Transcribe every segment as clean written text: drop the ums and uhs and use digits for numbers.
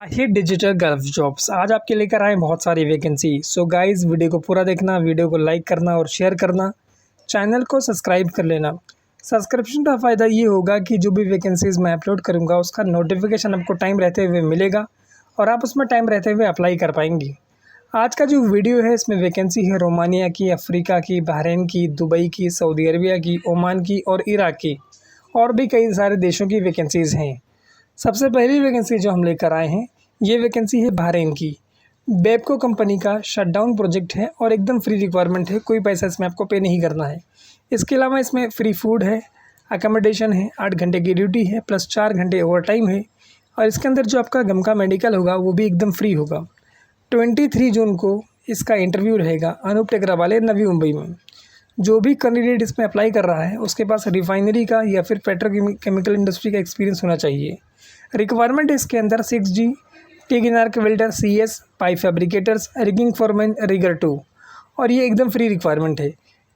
ही digital gulf jobs आज आपके लेकर आए बहुत सारी वैकेंसी। सो गाइस, वीडियो को पूरा देखना, वीडियो को लाइक करना और शेयर करना, चैनल को सब्सक्राइब कर लेना। सब्सक्रिप्शन का फ़ायदा ये होगा कि जो भी वैकेंसीज़ मैं अपलोड करूँगा उसका नोटिफिकेशन आपको टाइम रहते हुए मिलेगा और आप उसमें टाइम रहते हुए अप्लाई कर पाएंगी। आज का जो वीडियो है इसमें वैकेंसी है रोमानिया की, अफ्रीका की, बहरीन की, दुबई की, सऊदी अरबिया की, ओमान की और इराक की, और भी कई सारे देशों की वैकेंसीज़ हैं। सबसे पहली वैकेंसी जो हम लेकर आए हैं, ये वैकेंसी है बहरीन की। बेबको कंपनी का शटडाउन प्रोजेक्ट है और एकदम फ्री रिक्वायरमेंट है, कोई पैसा इसमें आपको पे नहीं करना है। इसके अलावा इसमें फ्री फूड है, अकोमोडेशन है, 8 घंटे की ड्यूटी है प्लस 4 घंटे ओवर टाइम है, और इसके अंदर जो आपका गम का मेडिकल होगा वो भी एकदम फ्री होगा। 23 जून को इसका इंटरव्यू रहेगा अनूप टेकरा वाले नवी मुंबई में। जो भी कैंडिडेट इसमें अप्लाई कर रहा है उसके पास रिफाइनरी का या फिर पेट्रोकेमिकल इंडस्ट्री का एक्सपीरियंस होना चाहिए। रिक्वायरमेंट इसके अंदर 6G, TIG arc welder, CS, pipe fabricators, rigging foreman, rigger 2, और ये एकदम फ्री रिक्वायरमेंट है।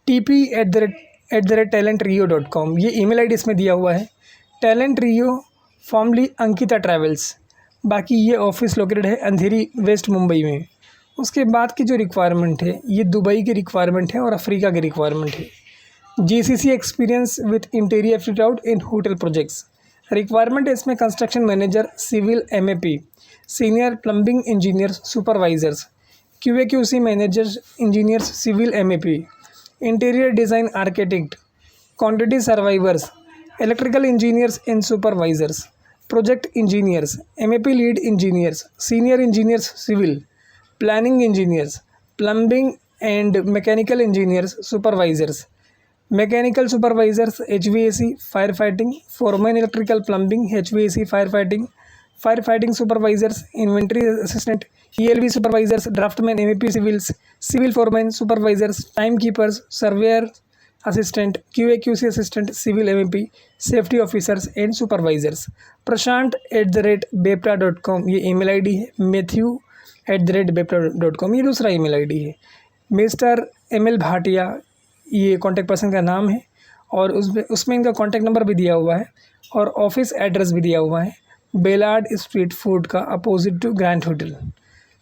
tp@talentrio.com ये ईमेल आईडी इसमें दिया हुआ है। टैलेंट रियो फॉर्मली अंकिता ट्रैवल्स। बाकी ये ऑफिस लोकेटेड है अंधेरी वेस्ट मुंबई में। उसके बाद की जो रिक्वायरमेंट है ये दुबई की रिक्वायरमेंट है और अफ्रीका की रिक्वायरमेंट है। GCC experience with interior fit out in hotel projects. Requirement है इसमें construction manager, civil MEP, senior plumbing engineers, supervisors, QA/QC managers, engineers, civil MEP, interior design architect, quantity survivors, electrical engineers and supervisors, project engineers, MEP lead engineers, senior engineers civil, planning engineers, plumbing and mechanical engineers, supervisors, mechanical supervisors, HVAC, fire fighting, foreman electrical plumbing, HVAC, fire fighting supervisors, inventory assistant, ELV supervisors, draftsman, MEP civils, civil foreman supervisors, time keepers, surveyor assistant, QA/QC assistant, civil MEP, safety officers and supervisors. prashant@bepra.com ये email ID है। matthew@bepra.com ये दूसरा email ID है। Mister ML Bhatia ये contact person का नाम है, और उसमें इनका कॉन्टैक्ट नंबर भी दिया हुआ है और ऑफिस एड्रेस भी दिया हुआ है, बेलाड स्ट्रीट फूड का अपोजिट टू ग्रैंड होटल।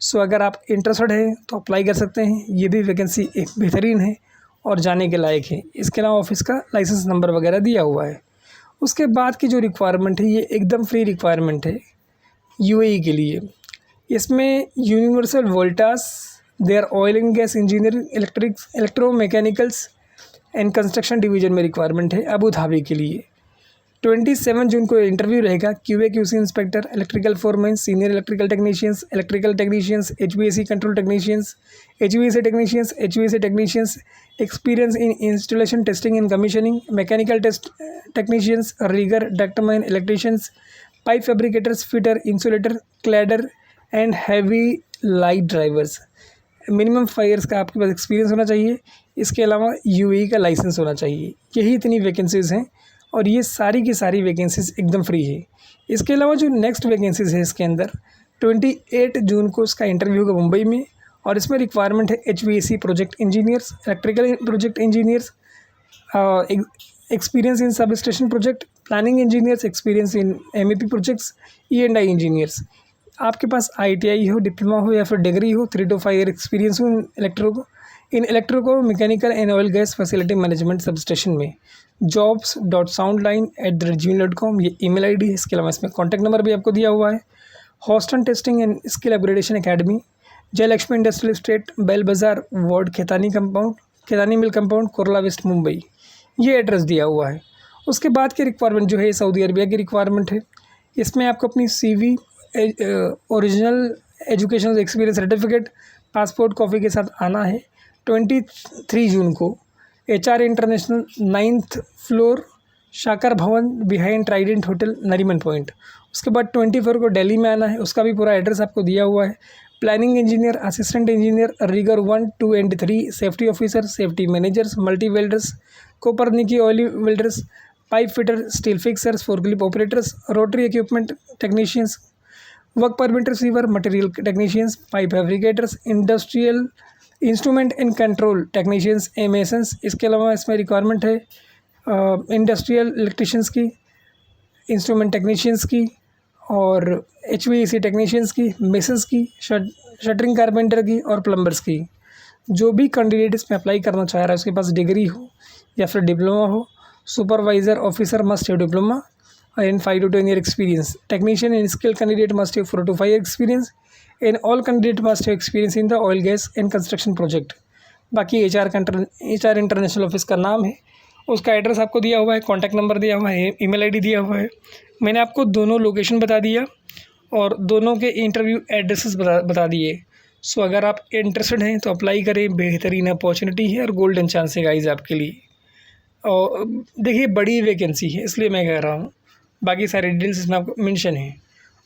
सो अगर आप इंटरेस्टेड हैं तो अप्लाई कर सकते हैं। ये भी वैकेंसी एक बेहतरीन है और जाने के लायक है। इसके अलावा ऑफिस का लाइसेंस नंबर वगैरह दिया हुआ है। उसके बाद की जो रिक्वायरमेंट है ये एकदम फ्री रिक्वायरमेंट है UAE के लिए। इसमें universal Voltas, their oil and gas engineering, electromechanicals and construction division में रिक्वायरमेंट है अबू धाबी के लिए। 27 जून को इंटरव्यू रहेगा। QA/QC inspector, electrical foreman, senior electrical technicians, HVAC control technicians, HVAC technicians, experience in installation, testing and commissioning, mechanical test technicians, rigger, ductman, electricians, pipe fabricators, fitter, insulator, cladder and heavy light drivers. Minimum 5 years का आपके पास experience होना चाहिए। इसके अलावा UAE का licence होना चाहिए। यही इतनी वैकेंसीज़ हैं और ये सारी की सारी वैकेंसीज़ एकदम फ्री है। इसके अलावा जो नेक्स्ट वैकेंसीज़ है इसके अंदर 28 जून को इसका इंटरव्यू होगा मुंबई में, और इसमें रिक्वायरमेंट है HVAC project engineers, electrical project engineers, experience in sub station project, planning engineers, experience in MEP projects, E&I engineers. आपके पास ITI हो, डिप्लोमा हो या फिर डिग्री हो, 3 to 5 ईयर एक्सपीरियंस हो in electro mechanical and oil gas facility management substation में। jobs.soundline@gmail.com ये email ID है। इसके अलावा इसमें कॉन्टैक्ट नंबर भी आपको दिया हुआ है। Houston testing and skill upgradation academy, Jai Lakshmi industrial estate, Bail Bazar ward, Khetani mill compound, Kurla west Mumbai, ये एड्रेस दिया हुआ है। उसके बाद की रिक्वायरमेंट जो है सऊदी अरबिया की रिक्वायरमेंट है। इसमें आपको अपनी CV, original education experience certificate, passport copy के साथ आना है। 23 जून को HR इंटरनेशनल, 9th फ्लोर, शाकर भवन, behind Trident hotel, Nariman point. उसके बाद 24 को दिल्ली में आना है, उसका भी पूरा एड्रेस आपको दिया हुआ है। Planning engineer, assistant engineer, rigger 1, 2 and 3, safety officer, safety managers, multi welders, कोपरनिकी oil welders, pipe fitter, steel fixers, forklift operators, rotary equipment technicians, work permit receiver, material technicians, pipe fabricators, industrial instrument and control technicians, masons. इसके अलावा इसमें requirement है industrial electricians की, instrument technicians की, और HVAC technicians की, masons की, shuttering carpenter की और प्लम्बर्स की। जो भी कैंडिडेट इसमें अप्लाई करना चाह रहा है उसके पास डिग्री हो या फिर डिप्लोमा हो। Supervisor officer must have diploma and 5 to 10 year experience. Technician and skilled candidate must have 4 to 5 year experience, and all candidate must have experience in the oil, gas and construction project. बाकी HR international office का नाम है, उसका address आपको दिया हुआ है, contact number दिया हुआ है, ईमेल आईडी दिया हुआ है। मैंने आपको दोनों लोकेशन बता दिया और दोनों के इंटरव्यू एड्रेसेस बता दिए। सो अगर आप इंटरेस्टेड हैं तो अप्लाई करें, बेहतरीन अपॉर्चुनिटी है और गोल्डन चांस है गाइस आपके लिए। और देखिए बड़ी वैकेंसी है इसलिए मैं कह रहा हूँ, बाकी सारे डिटेल्स इसमें आपको मेंशन है।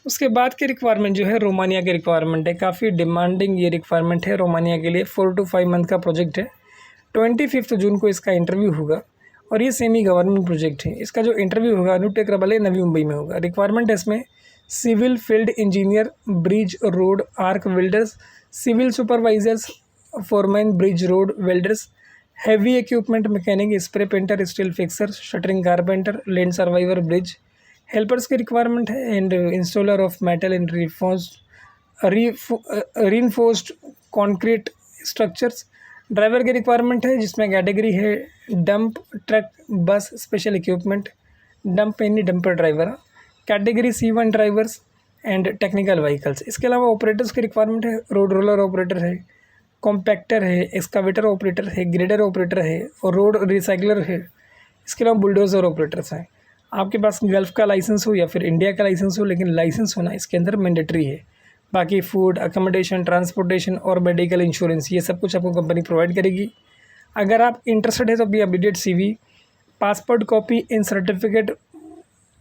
उसके बाद की रिक्वायरमेंट जो है रोमानिया की रिक्वायरमेंट है, काफ़ी डिमांडिंग ये रिक्वायरमेंट है रोमानिया के लिए। 4 to 5 मंथ का प्रोजेक्ट है। 25 जून को इसका इंटरव्यू होगा और ये सेमी गवर्नमेंट प्रोजेक्ट है। इसका जो इंटरव्यू होगा अनुटेक रबाले नवी मुंबई में होगा। रिक्वायरमेंट है इसमें civil field engineer, bridge road arc welders, civil supervisors, foreman bridge road welders, heavy equipment mechanic, spray painter, steel fixer, shuttering carpenter, land survivor, bridge helpers की requirement है and installer of metal and reinforced concrete structures. Driver की requirement है जिसमें category है dump truck bus special equipment, dump यानी dumper driver, category C1 drivers and technical vehicles. इसके अलावा operators की रिक्वायरमेंट है, रोड रोलर ऑपरेटर है, कॉम्पैक्टर है, एक्सकावेटर ऑपरेटर है, ग्रेडर ऑपरेटर है और रोड रिसाइकलर है। इसके अलावा बुलडोज़र ऑपरेटर्स हैं। आपके पास गल्फ़ का लाइसेंस हो या फिर इंडिया का लाइसेंस हो, लेकिन लाइसेंस होना इसके अंदर मैंडेटरी है। बाकी फूड, अकोमोडेशन, ट्रांसपोर्टेशन और मेडिकल इंश्योरेंस ये सब कुछ आपको कंपनी प्रोवाइड करेगी। अगर आप इंटरेस्टेड है तो अपनी updated CV, passport copy in certificate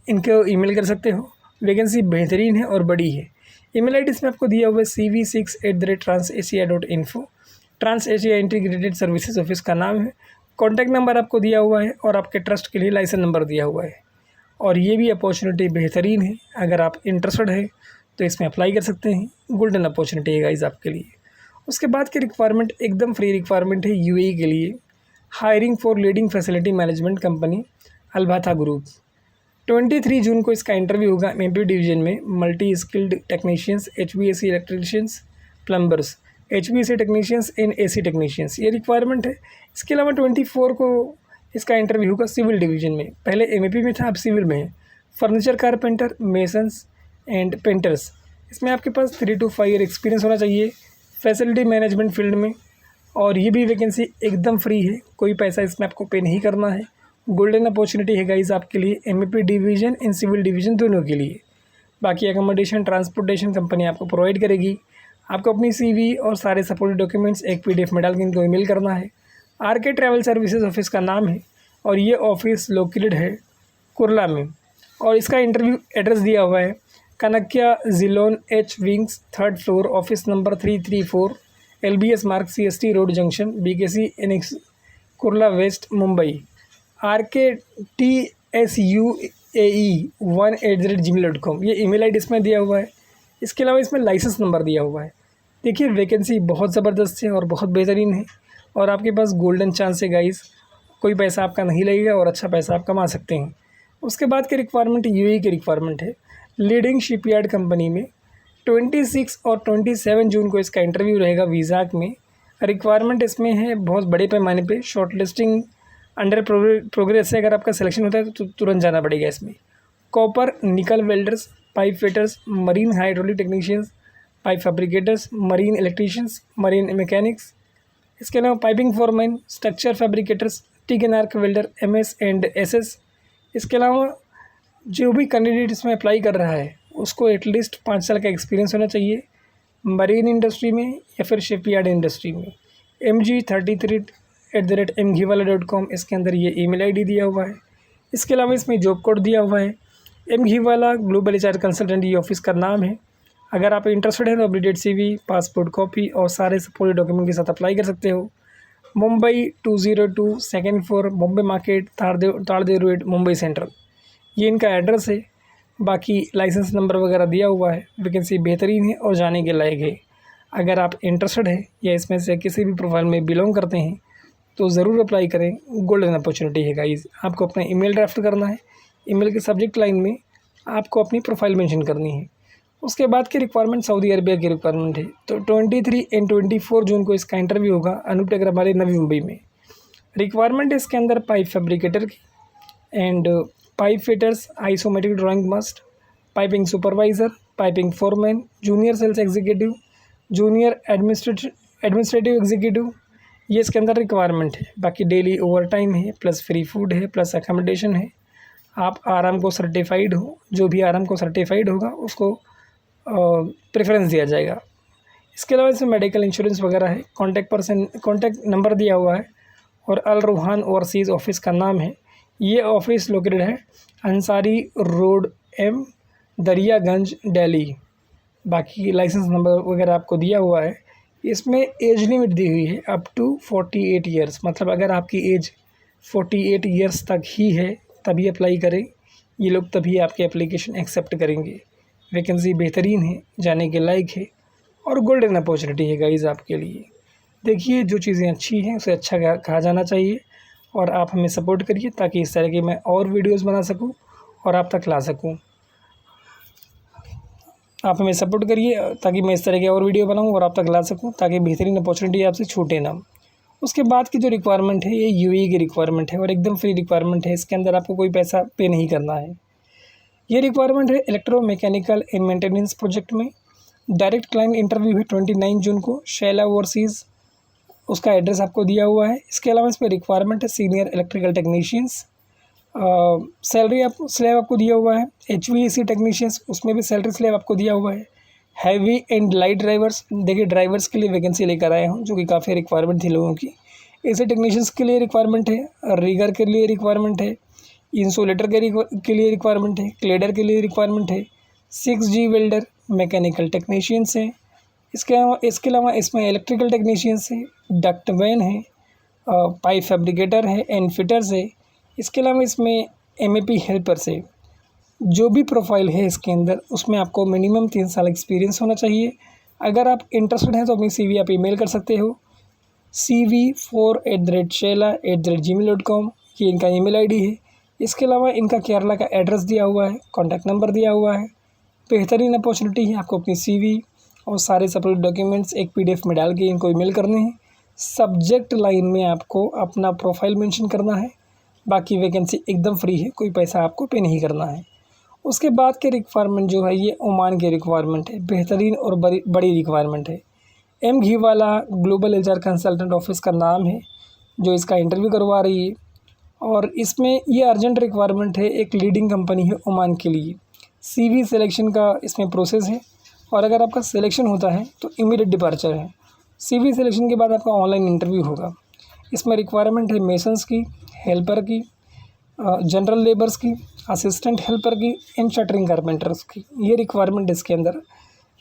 इनको ईमेल कर सकते हो। वैकेंसी बेहतरीन है और बड़ी है। ईमेल आईडी इसमें आपको दिया हुआ है cv6@transasia.info। Trans Asia integrated services office का नाम है। कॉन्टैक्ट नंबर आपको दिया हुआ है और आपके ट्रस्ट के लिए लाइसेंस नंबर दिया हुआ है। और ये भी अपॉर्चुनिटी बेहतरीन है, अगर आप इंटरेस्टेड है तो इसमें अप्लाई कर सकते हैं। गोल्डन अपॉर्चुनिटी है गाइस आपके लिए। उसके बाद की रिक्वायरमेंट एकदम फ्री रिक्वायरमेंट है UAE के लिए। Hiring for leading facility management company Albatha group. 23 June को इसका इंटरव्यू होगा MP डिवीजन में। Multi skilled technicians, HVAC electricians, plumbers, HVAC technicians and AC technicians ये रिक्वायरमेंट है। इसके अलावा 24 को इसका इंटरव्यू होगा सिविल डिवीजन में। पहले MEP में था, अब सिविल में है। Furniture carpenter, masons and painters. इसमें आपके पास 3 to 5 ईयर एक्सपीरियंस होना चाहिए फैसिलिटी मैनेजमेंट फील्ड में। और ये भी वैकेंसी एकदम फ्री है, कोई पैसा इसमें आपको पे नहीं करना है। गोल्डन अपॉर्चुनिटी है गाइस आपके लिए, MEP division and civil division दोनों के लिए। बाकी अकोमोडेशन, ट्रांसपोर्टेशन कंपनी आपको प्रोवाइड करेगी। आपको अपनी CV और सारे सपोर्टिव डॉक्यूमेंट्स एक PDF में डाल के इनको ईमेल करना है। RK ट्रैवल सर्विसेज ऑफिस का नाम है और ये ऑफिस लोकेटेड है कुरला में। और इसका इंटरव्यू एड्रेस दिया हुआ है Kanakia zillion H wings 3rd floor, office number 334, LBS मार्ग CST road junction, BKC NX Kurla west Mumbai. rktsuae1@gmail.com ये ईमेल आईडी इसमें दिया हुआ है। इसके अलावा इसमें लाइसेंस नंबर दिया हुआ है। देखिए वैकेंसी बहुत ज़बरदस्त है और बहुत बेहतरीन है और आपके पास गोल्डन चांस है गाइस, कोई पैसा आपका नहीं लगेगा और अच्छा पैसा आप कमा सकते हैं। उसके बाद की रिक्वायरमेंट UAE की रिक्वायरमेंट है लीडिंग शिपयार्ड कंपनी में। 26 और 27 जून को इसका इंटरव्यू रहेगा विजाक में। रिक्वायरमेंट इसमें है बहुत बड़े पैमाने पे, शॉर्ट लिस्टिंग अंडर प्रोग्रेस है। अगर आपका सिलेक्शन होता है तो तुरंत जाना पड़ेगा इसमें। Copper nickel welders, pipe fitters, marine hydraulic technicians, pipe fabricators, marine electricians, marine mechanics. इसके अलावा piping foreman, structure fabricators, TIG and arc welder, MS and SS। इसके अलावा जो भी कैंडिडेट इसमें अप्लाई कर रहा है उसको एटलीस्ट 5 साल का एक्सपीरियंस होना चाहिए मरीन इंडस्ट्री में या फिर शिपयार्ड इंडस्ट्री में। mg33@mghiwala.com इसके अंदर ये ईमेल आईडी दिया हुआ है। इसके अलावा इसमें जॉब कोड दिया हुआ है। mghiwala ग्लोबल HR कंसल्टेंट ये ऑफिस का नाम है। अगर आप इंटरेस्टेड हैं तो अपडेटेड CV, पासपोर्ट कॉपी और सारे सपोर्टिव डॉक्यूमेंट के साथ अप्लाई कर सकते हो। Mumbai 202 2nd floor, Mumbai market, ताड़देव रोड, मुंबई सेंट्रल ये इनका एड्रेस है। बाकी लाइसेंस नंबर वगैरह दिया हुआ है। वैकेंसी बेहतरीन है और जाने के लायक है। अगर आप इंटरेस्टेड है या इसमें से किसी भी प्रोफाइल में बिलोंग करते हैं तो ज़रूर अप्लाई करें। गोल्डन अपॉर्चुनिटी है गाइस। आपको अपना ईमेल ड्राफ्ट करना है। ईमेल के सब्जेक्ट लाइन में आपको अपनी प्रोफाइल मेंशन करनी है। उसके बाद की रिक्वायरमेंट सऊदी अरबिया की रिक्वायरमेंट है। तो 23 एंड 24 जून को इसका इंटरव्यू होगा अनूप टेकर हमारे नवी मुंबई में। रिक्वायरमेंट है इसके अंदर पाइप फैब्रिकेटर की and pipe fitters, isometric drawing must, piping supervisor, piping foreman, junior sales executive, junior administrative executive, ये इसके अंदर रिक्वायरमेंट है। बाकी डेली ओवर टाइम है, प्लस फ्री फूड है, प्लस अकोमोडेशन है। आप आराम को सर्टिफाइड हो, जो भी आराम को सर्टिफाइड होगा उसको प्रेफरेंस दिया जाएगा। इसके अलावा इसमें मेडिकल इंश्योरेंस वगैरह है। कॉन्टैक्ट नंबर दिया हुआ है और अल रूहान ओवरसीज़ ऑफिस का नाम है। ये ऑफिस लोकेटेड है अंसारी रोड एम, दरियागंज, दिल्ली। बाकी लाइसेंस नंबर वगैरह आपको दिया हुआ है। इसमें एज लिमिट दी हुई है अप टू 48 ईयर्स, मतलब अगर आपकी एज 48 ईयर्स तक ही है तभी अप्लाई करें, ये लोग तभी आपकी एप्लीकेशन एक्सेप्ट करेंगे। वैकेंसी बेहतरीन है, जाने के लायक है और गोल्डन अपॉर्चुनिटी है गाइज़ आपके लिए। देखिए, जो चीज़ें अच्छी हैं उसे अच्छा कहा जाना चाहिए और आप हमें सपोर्ट करिए ताकि इस तरह की मैं और वीडियोज़ बना सकूँ और आप तक ला सकूँ। आप हमें सपोर्ट करिए ताकि मैं इस तरह के और वीडियो बनाऊँ और आप तक ला सकूँ, ताकि बेहतरीन अपॉर्चुनिटी आपसे छूटे ना। उसके बाद की जो रिक्वायरमेंट है ये यूएई की रिक्वायरमेंट है और एकदम फ्री रिक्वायरमेंट है। इसके अंदर आपको कोई पैसा पे नहीं करना है। ये रिक्वायरमेंट है इलेक्ट्रोमैकेनिकल एंड मेंटेनेंस प्रोजेक्ट में। डायरेक्ट क्लाइंट इंटरव्यू है 29 जून को, शैला ओवरसीज़, उसका एड्रेस आपको दिया हुआ है। इसके अलावा इस पर रिक्वायरमेंट है senior electrical technicians. Salary slab आपको दिया हुआ है। HVAC टेक्नीशियंस, उसमें भी सैलरी स्लैब आपको दिया हुआ है। हैवी एंड लाइट ड्राइवर्स, देखिए ड्राइवर्स के लिए वैकेंसी लेकर आए हूँ जो कि काफ़ी रिक्वायरमेंट थी लोगों की। ऐसे टेक्नीशियंस के लिए रिक्वायरमेंट है, रिगर के लिए रिक्वायरमेंट है, इंसुलेटर के लिए रिक्वायरमेंट है, क्लेडर के लिए रिक्वायरमेंट है, 6G वेल्डर, मैकेनिकल टेक्नीशियंस हैं। इसके अलावा इसमें इलेक्ट्रिकल टेक्नीशियंस है, डक्टमैन है, पाइप फैब्रिकेटर है एंड फिटर्स है। इसके अलावा इसमें MEP हेल्पर्स है। जो भी प्रोफाइल है इसके अंदर उसमें आपको मिनिमम 3 साल एक्सपीरियंस होना चाहिए। अगर आप इंटरेस्टेड हैं तो अपनी CV आप ईमेल कर सकते हो cv4@shela@gmail.com, ये इनका ईमेल ID है। इसके अलावा इनका केरला का एड्रेस दिया हुआ है, कॉन्टैक्ट नंबर दिया हुआ है। बेहतरीन अपॉर्चुनिटी है, आपको अपनी CV और सारे सपोर्ट डॉक्यूमेंट्स एक PDF में डाल के इनको ईमेल करने हैं। सब्जेक्ट लाइन में आपको अपना प्रोफाइल मेंशन करना है। बाकी वैकेंसी एकदम फ्री है, कोई पैसा आपको पे नहीं करना है। उसके बाद के रिक्वायरमेंट जो है ये ओमान की रिक्वायरमेंट है, बेहतरीन और बड़ी रिक्वायरमेंट है। M Ghiwala global HR consultant office का नाम है जो इसका इंटरव्यू करवा रही है और इसमें ये अर्जेंट रिक्वायरमेंट है, एक लीडिंग कंपनी है ओमान के लिए। CV सिलेक्शन का इसमें प्रोसेस है और अगर आपका सिलेक्शन होता है तो इमीडिएट डिपार्चर है। CV सिलेक्शन के बाद आपका ऑनलाइन इंटरव्यू होगा। इसमें रिक्वायरमेंट है मेसन्स की, हेल्पर की, जनरल लेबर्स की, असिस्टेंट हेल्पर की एंड शटरिंग कारपेंटर्स की। ये रिक्वायरमेंट इसके अंदर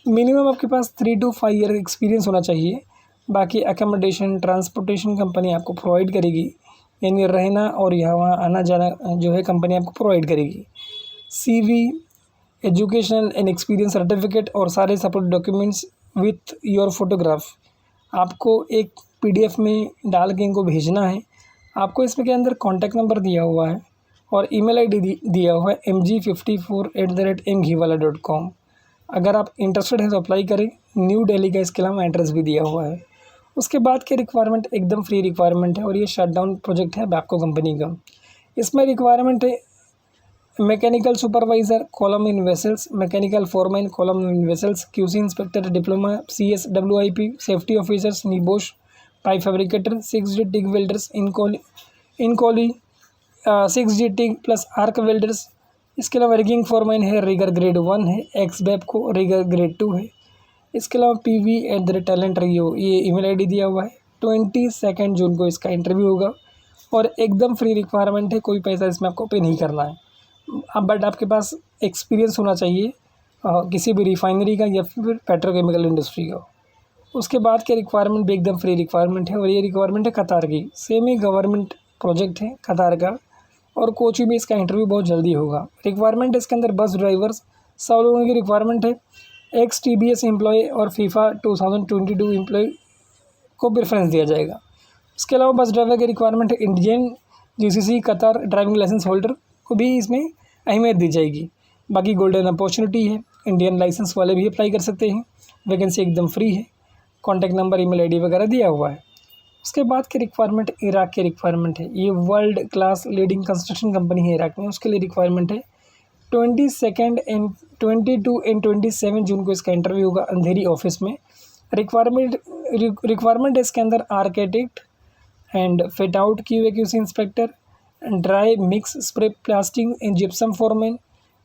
मिनिमम आपके पास 3 to 5 ईयर एक्सपीरियंस होना चाहिए। बाकी अकोमोडेशन, ट्रांसपोर्टेशन कंपनी आपको प्रोवाइड करेगी, यानी रहना और यहाँ वहाँ आना जाना जो है कंपनी आपको प्रोवाइड करेगी। CV, educational and experience certificate और सारे support documents with your photograph आपको एक PDF में डाल के इनको भेजना है। आपको इसमें के अंदर कॉन्टैक्ट नंबर दिया हुआ है और ईमेल ID दिया हुआ है mg54@mghiwala.com। अगर आप इंटरेस्टेड हैं तो अप्लाई करें। न्यू दिल्ली का इसके अलावा एड्रेस भी दिया हुआ है। उसके बाद के रिक्वायरमेंट एकदम फ्री रिक्वायरमेंट है और ये शटडाउन प्रोजेक्ट है बैबको कंपनी का। इसमें रिक्वायरमेंट है mechanical supervisor, column in vessels, mechanical foreman, column in vessels, QC inspector, diploma, CSWIP, safety officers, NEBOSH, pipe fabricator, 6G TIG welders, इनकोली 6G TIG plus arc welders. इसके अलावा rigging foreman है, rigger grade 1 है, एक्सबैप को rigour grade 2 है। इसके अलावा PV@talent.rio, ये ईमेल ID दिया हुआ है। 22 जून को इसका इंटरव्यू होगा और एकदम फ्री रिक्वायरमेंट है, कोई पैसा इसमें आपको पे नहीं करना है। बट आपके पास एक्सपीरियंस होना चाहिए किसी भी रिफाइनरी का या फिर पेट्रोकेमिकल इंडस्ट्री का। उसके बाद के रिक्वायरमेंट भी एकदम फ्री रिक्वायरमेंट है और ये रिक्वायरमेंट है कतार की। सेमी गवर्नमेंट प्रोजेक्ट है कतार का और कोची में इसका इंटरव्यू बहुत जल्दी होगा। रिक्वायरमेंट इसके अंदर बस ड्राइवर्स 100 लोगों की रिक्वायरमेंट है। TBS एम्प्लॉय और FIFA 2022 एम्प्लॉय को प्रेफरेंस दिया जाएगा। इसके अलावा बस ड्राइवर की रिक्वायरमेंट है इंडियन GCC कतार ड्राइविंग लाइसेंस होल्डर को भी इसमें अहमियत दी जाएगी। बाकी गोल्डन अपॉर्चुनिटी है, इंडियन लाइसेंस वाले भी अप्लाई कर सकते हैं। वैकेंसी एकदम फ्री है, कॉन्टैक्ट नंबर, ईमेल आईडी वगैरह दिया हुआ है। उसके बाद की रिक्वायरमेंट इराक की रिक्वायरमेंट है। ये world class leading construction company है इराक में, उसके लिए रिक्वायरमेंट है। 22 एंड 22 एंड 27 जून को इसका इंटरव्यू होगा अंधेरी ऑफिस में। रिक्वायरमेंट है इसके अंदर architect and fit out QA/QC inspector, dry mix spray plastering and gypsum foreman,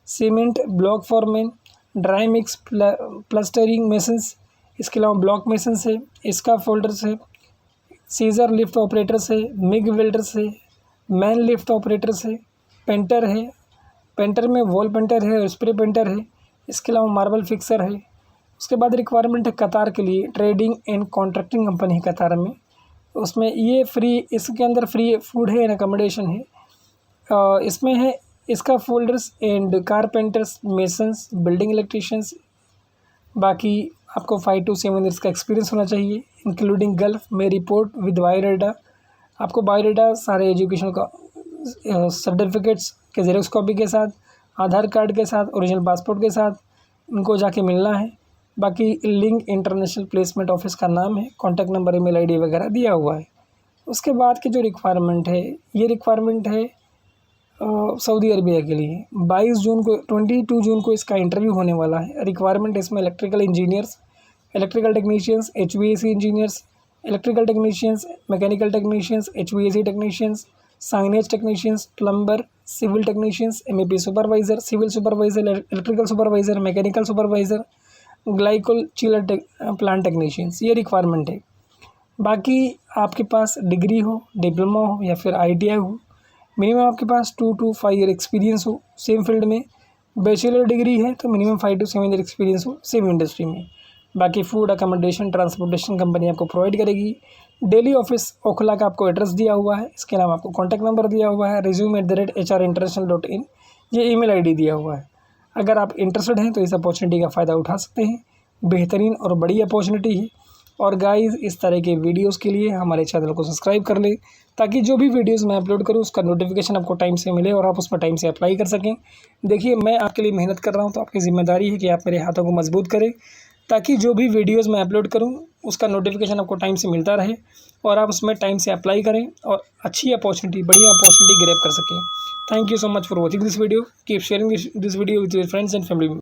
cement block foreman, dry mix plastering masons, इसके अलावा ब्लॉक मेसन्स है, इसका फोल्डर्स है, सीजर लिफ्ट ऑपरेटर्स है, मिग वेल्डर्स है, मैन लिफ्ट ऑपरेटर्स है, painter है, painter में वॉल पेंटर है, स्प्रे पेंटर है, इसके अलावा मार्बल फिक्सर है। उसके बाद रिक्वायरमेंट है कतार के लिए, ट्रेडिंग एंड कॉन्ट्रैक्टिंग कंपनी है कतार में, उसमें ये फ्री, इसके अंदर फ्री फूड है एंड अकोमोडेशन है। इसमें है इसका folders and carpenters, masons, building electricians. बाकी आपको 5 to 7 ईयर्स का एक्सपीरियंस होना चाहिए, इंक्लूडिंग गल्फ में रिपोर्ट विद बायोडाटा। आपको बायोडाटा सारे एजुकेशन का सर्टिफिकेट्स के जेरोक्स कॉपी के साथ, आधार कार्ड के साथ, ओरिजिनल पासपोर्ट के साथ इनको जाके मिलना है। बाकी लिंक इंटरनेशनल प्लेसमेंट ऑफिस का नाम है, कॉन्टैक्ट नंबर, ईमेल आईडी वगैरह दिया हुआ है। उसके बाद की जो रिक्वायरमेंट है, ये रिक्वायरमेंट है सऊदी अरबिया के लिए। 22 जून को इसका इंटरव्यू होने वाला है। रिक्वायरमेंट इसमें electrical engineers, electrical technicians, HVAC engineers, electrical technicians, mechanical technicians, HVAC technicians, signage technicians, plumber, civil technicians, MEP supervisor, civil supervisor, electrical supervisor, mechanical supervisor, glycol chiller plant technicians, ये requirement है। बाकी आपके पास degree हो, diploma हो या फिर ITI हो, minimum आपके पास 2 to 5 ईयर एक्सपीरियंस हो सेम फील्ड में। बैचलर डिग्री है तो मिनिमम 5 to 7 ईयर एक्सपीरियंस हो सेम इंडस्ट्री में। बाकी फूड, अकोमोडेशन, ट्रांसपोर्टेशन कंपनी आपको प्रोवाइड करेगी। डेली ऑफिस ओखला का आपको एड्रेस दिया हुआ है, इसके अलावा आपको कॉन्टैक्ट नंबर दिया हुआ है, resume@hrinternational.in, ये ईमेल आईडी दिया हुआ है। अगर आप इंटरेस्टेड हैं तो इस अपॉर्चुनिटी का फ़ायदा उठा सकते हैं, बेहतरीन और बड़ी अपॉर्चुनिटी है। और गाइस, इस तरह के वीडियोस के लिए हमारे चैनल को सब्सक्राइब कर लें, ताकि जो भी वीडियोस मैं अपलोड करूं उसका नोटिफिकेशन आपको टाइम से मिले और आप उसमें टाइम से अप्लाई कर सकें। देखिए, मैं आपके लिए मेहनत कर रहा हूं, तो आपकी ज़िम्मेदारी है कि आप मेरे हाथों को मजबूत करें, ताकि जो भी वीडियोज़ मैं अपलोड करूँ उसका नोटिफिकेशन आपको टाइम से मिलता रहे और आप उसमें टाइम से अप्लाई करें और अच्छी अपॉर्चुनिटी, बढ़िया अपॉर्चुनिटी ग्रैब कर सकें। Thank you so much for watching this video. Keep sharing this video with your friends and family.